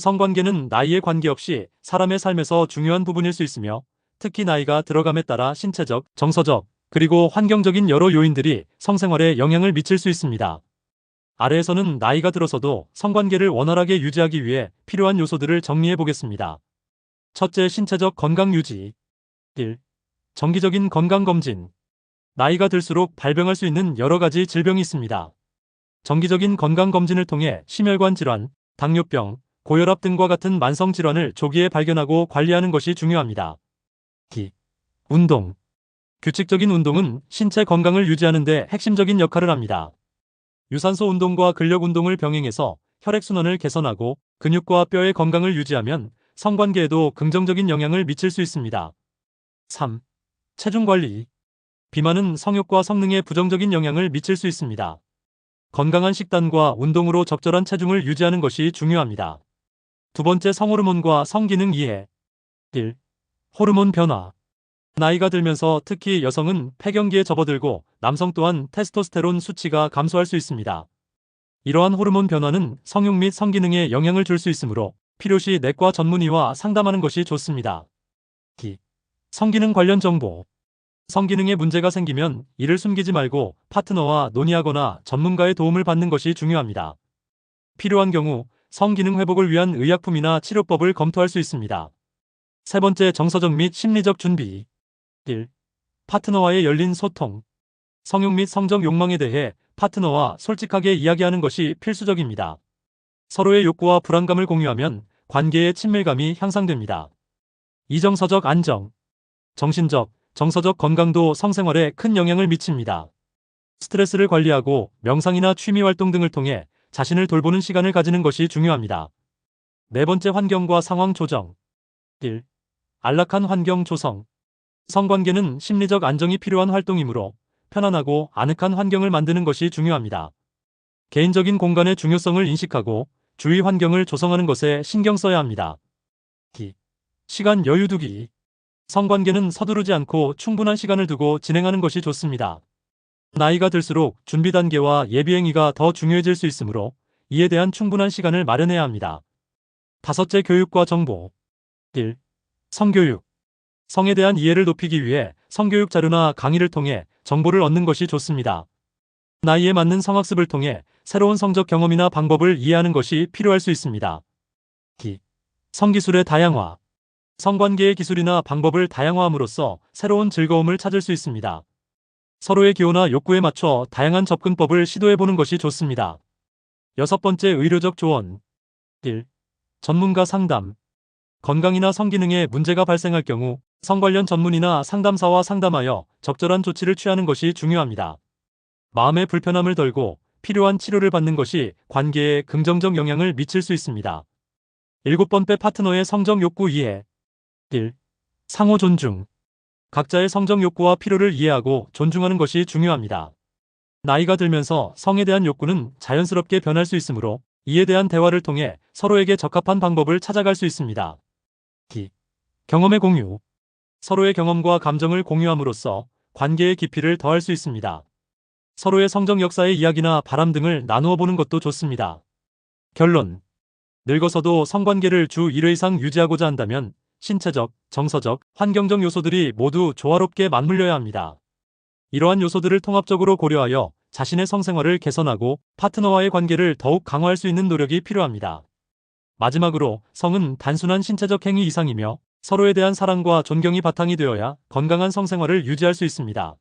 성관계는 나이에 관계없이 사람의 삶에서 중요한 부분일 수 있으며, 특히 나이가 들어감에 따라 신체적, 정서적, 그리고 환경적인 여러 요인들이 성생활에 영향을 미칠 수 있습니다. 아래에서는 나이가 들어서도 성관계를 원활하게 유지하기 위해 필요한 요소들을 정리해 보겠습니다. 첫째, 신체적 건강 유지. 1. 정기적인 건강검진. 나이가 들수록 발병할 수 있는 여러 가지 질병이 있습니다. 정기적인 건강검진을 통해 심혈관 질환, 당뇨병, 고혈압 등과 같은 만성질환을 조기에 발견하고 관리하는 것이 중요합니다. 2. 운동. 규칙적인 운동은 신체 건강을 유지하는 데 핵심적인 역할을 합니다. 유산소 운동과 근력 운동을 병행해서 혈액순환을 개선하고 근육과 뼈의 건강을 유지하면 성관계에도 긍정적인 영향을 미칠 수 있습니다. 3. 체중 관리. 비만은 성욕과 성능에 부정적인 영향을 미칠 수 있습니다. 건강한 식단과 운동으로 적절한 체중을 유지하는 것이 중요합니다. 두 번째, 성호르몬과 성기능 이해. 1. 호르몬 변화. 나이가 들면서 특히 여성은 폐경기에 접어들고 남성 또한 테스토스테론 수치가 감소할 수 있습니다. 이러한 호르몬 변화는 성욕 및 성기능에 영향을 줄 수 있으므로 필요시 내과 전문의와 상담하는 것이 좋습니다. 2. 성기능 관련 정보. 성기능에 문제가 생기면 이를 숨기지 말고 파트너와 논의하거나 전문가의 도움을 받는 것이 중요합니다. 필요한 경우 성기능 회복을 위한 의약품이나 치료법을 검토할 수 있습니다. 세 번째, 정서적 및 심리적 준비. 1. 파트너와의 열린 소통. 성욕 및 성적 욕망에 대해 파트너와 솔직하게 이야기하는 것이 필수적입니다. 서로의 욕구와 불안감을 공유하면 관계의 친밀감이 향상됩니다. 이정서적 안정. 정신적, 정서적 건강도 성생활에 큰 영향을 미칩니다. 스트레스를 관리하고 명상이나 취미 활동 등을 통해 자신을 돌보는 시간을 가지는 것이 중요합니다. 네 번째, 환경과 상황 조정. 1. 안락한 환경 조성. 성관계는 심리적 안정이 필요한 활동이므로 편안하고 아늑한 환경을 만드는 것이 중요합니다. 개인적인 공간의 중요성을 인식하고 주위 환경을 조성하는 것에 신경 써야 합니다. 2. 시간 여유 두기. 성관계는 서두르지 않고 충분한 시간을 두고 진행하는 것이 좋습니다. 나이가 들수록 준비 단계와 예비 행위가 더 중요해질 수 있으므로 이에 대한 충분한 시간을 마련해야 합니다. 다섯째, 교육과 정보. 1. 성교육. 성에 대한 이해를 높이기 위해 성교육 자료나 강의를 통해 정보를 얻는 것이 좋습니다. 나이에 맞는 성학습을 통해 새로운 성적 경험이나 방법을 이해하는 것이 필요할 수 있습니다. 2. 성기술의 다양화. 성관계의 기술이나 방법을 다양화함으로써 새로운 즐거움을 찾을 수 있습니다. 서로의 기호나 욕구에 맞춰 다양한 접근법을 시도해보는 것이 좋습니다. 여섯 번째, 의료적 조언. 1. 전문가 상담. 건강이나 성기능에 문제가 발생할 경우 성 관련 전문의나 상담사와 상담하여 적절한 조치를 취하는 것이 중요합니다. 마음의 불편함을 덜고 필요한 치료를 받는 것이 관계에 긍정적 영향을 미칠 수 있습니다. 일곱 번째, 파트너의 성적 욕구 이해. 1. 상호 존중. 각자의 성적 욕구와 필요를 이해하고 존중하는 것이 중요합니다. 나이가 들면서 성에 대한 욕구는 자연스럽게 변할 수 있으므로 이에 대한 대화를 통해 서로에게 적합한 방법을 찾아갈 수 있습니다. 2. 경험의 공유. 서로의 경험과 감정을 공유함으로써 관계의 깊이를 더할 수 있습니다. 서로의 성적 역사의 이야기나 바람 등을 나누어 보는 것도 좋습니다. 결론. 늙어서도 성관계를 주 1회 이상 유지하고자 한다면 신체적, 정서적, 환경적 요소들이 모두 조화롭게 맞물려야 합니다. 이러한 요소들을 통합적으로 고려하여 자신의 성생활을 개선하고 파트너와의 관계를 더욱 강화할 수 있는 노력이 필요합니다. 마지막으로, 성은 단순한 신체적 행위 이상이며 서로에 대한 사랑과 존경이 바탕이 되어야 건강한 성생활을 유지할 수 있습니다.